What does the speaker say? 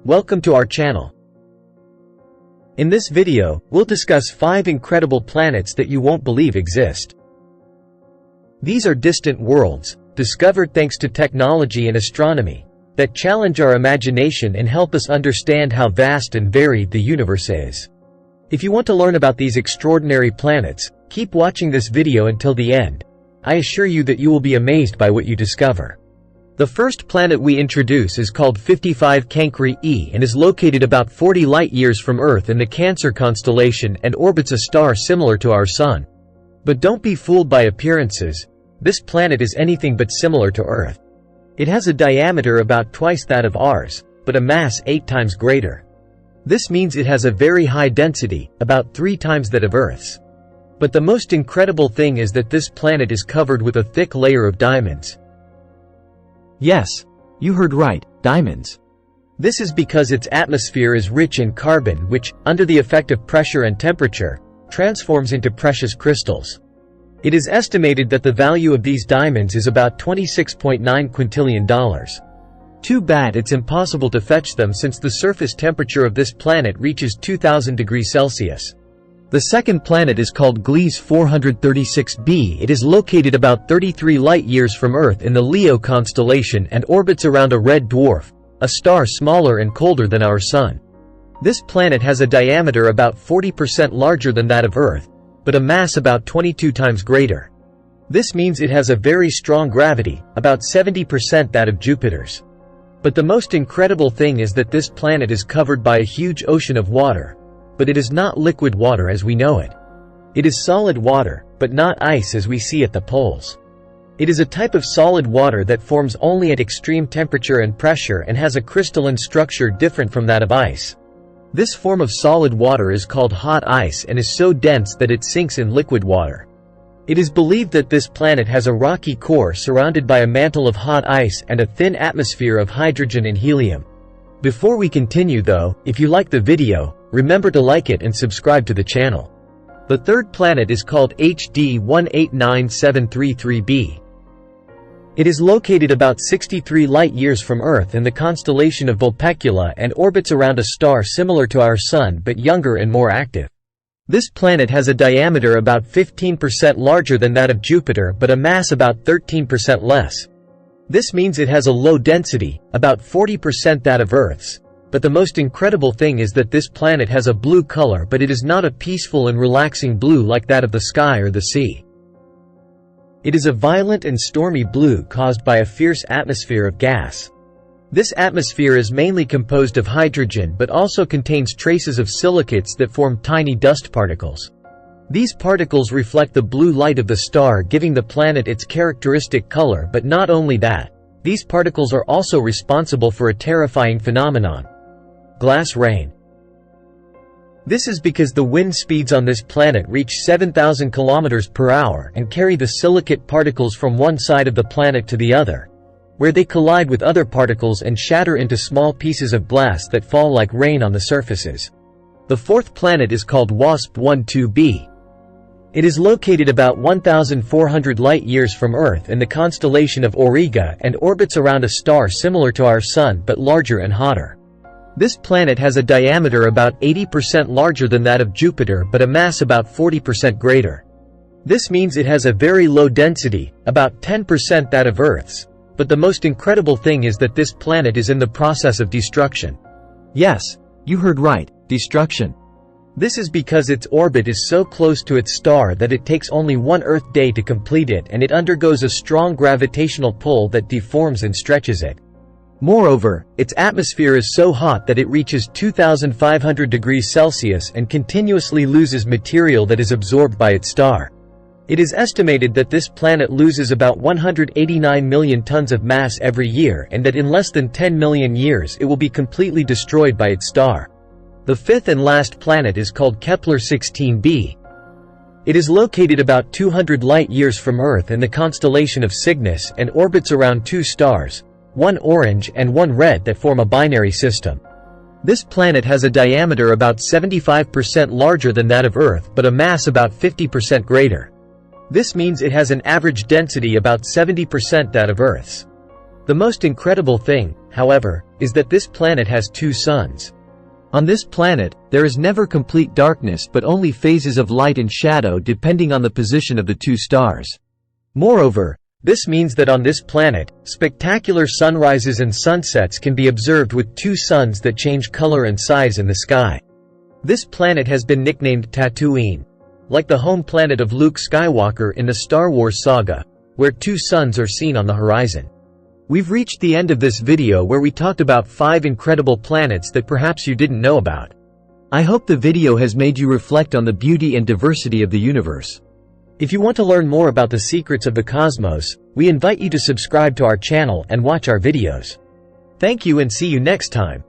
Welcome to our channel. In this video, we'll discuss 5 incredible planets that you won't believe exist. These are distant worlds, discovered thanks to technology and astronomy, that challenge our imagination and help us understand how vast and varied the universe is. If you want to learn about these extraordinary planets, keep watching this video until the end. I assure you that you will be amazed by what you discover. The first planet we introduce is called 55 Cancri E and is located about 40 light-years from Earth in the Cancer constellation and orbits a star similar to our Sun. But don't be fooled by appearances. This planet is anything but similar to Earth. It has a diameter about twice that of ours, but a mass 8 times greater. This means it has a very high density, about 3 times that of Earth's. But the most incredible thing is that this planet is covered with a thick layer of diamonds. Yes, you heard right, diamonds. This is because its atmosphere is rich in carbon which, under the effect of pressure and temperature, transforms into precious crystals. It is estimated that the value of these diamonds is about $26.9 quintillion. Too bad it's impossible to fetch them since the surface temperature of this planet reaches 2000 degrees Celsius. The second planet is called Gliese 436b. It is located about 33 light-years from Earth in the Leo constellation and orbits around a red dwarf, a star smaller and colder than our Sun. This planet has a diameter about 40% larger than that of Earth, but a mass about 22 times greater. This means it has a very strong gravity, about 70% that of Jupiter's. But the most incredible thing is that this planet is covered by a huge ocean of water. But it is not liquid water as we know it. It is solid water, but not ice as we see at the poles. It is a type of solid water that forms only at extreme temperature and pressure and has a crystalline structure different from that of ice. This form of solid water is called hot ice and is so dense that it sinks in liquid water. It is believed that this planet has a rocky core surrounded by a mantle of hot ice and a thin atmosphere of hydrogen and helium. Before we continue though, if you like the video, remember to like it and subscribe to the channel. The third planet is called HD 189733b. It is located about 63 light-years from Earth in the constellation of Vulpecula and orbits around a star similar to our Sun but younger and more active. This planet has a diameter about 15% larger than that of Jupiter but a mass about 13% less. This means it has a low density, about 40% that of Earth's. But the most incredible thing is that this planet has a blue color, but it is not a peaceful and relaxing blue like that of the sky or the sea. It is a violent and stormy blue caused by a fierce atmosphere of gas. This atmosphere is mainly composed of hydrogen but also contains traces of silicates that form tiny dust particles. These particles reflect the blue light of the star, giving the planet its characteristic color, but not only that. These particles are also responsible for a terrifying phenomenon: glass rain. This is because the wind speeds on this planet reach 7,000 km per hour and carry the silicate particles from one side of the planet to the other, where they collide with other particles and shatter into small pieces of glass that fall like rain on the surfaces. The fourth planet is called WASP 12b. It is located about 1,400 light-years from Earth in the constellation of Auriga and orbits around a star similar to our Sun but larger and hotter. This planet has a diameter about 80% larger than that of Jupiter but a mass about 40% greater. This means it has a very low density, about 10% that of Earth's. But the most incredible thing is that this planet is in the process of destruction. Yes, you heard right, destruction. This is because its orbit is so close to its star that it takes only one Earth day to complete it, and it undergoes a strong gravitational pull that deforms and stretches it. Moreover, its atmosphere is so hot that it reaches 2500 degrees Celsius and continuously loses material that is absorbed by its star. It is estimated that this planet loses about 189 million tons of mass every year and that in less than 10 million years it will be completely destroyed by its star. The fifth and last planet is called Kepler 16b. It is located about 200 light-years from Earth in the constellation of Cygnus and orbits around 2 stars, one orange and one red, that form a binary system. This planet has a diameter about 75% larger than that of Earth but a mass about 50% greater. This means it has an average density about 70% that of Earth's. The most incredible thing, however, is that this planet has 2 suns. On this planet, there is never complete darkness but only phases of light and shadow depending on the position of the 2 stars. Moreover, this means that on this planet, spectacular sunrises and sunsets can be observed with 2 suns that change color and size in the sky. This planet has been nicknamed Tatooine, like the home planet of Luke Skywalker in the Star Wars saga, where 2 suns are seen on the horizon. We've reached the end of this video where we talked about 5 incredible planets that perhaps you didn't know about. I hope the video has made you reflect on the beauty and diversity of the universe. If you want to learn more about the secrets of the cosmos, we invite you to subscribe to our channel and watch our videos. Thank you and see you next time.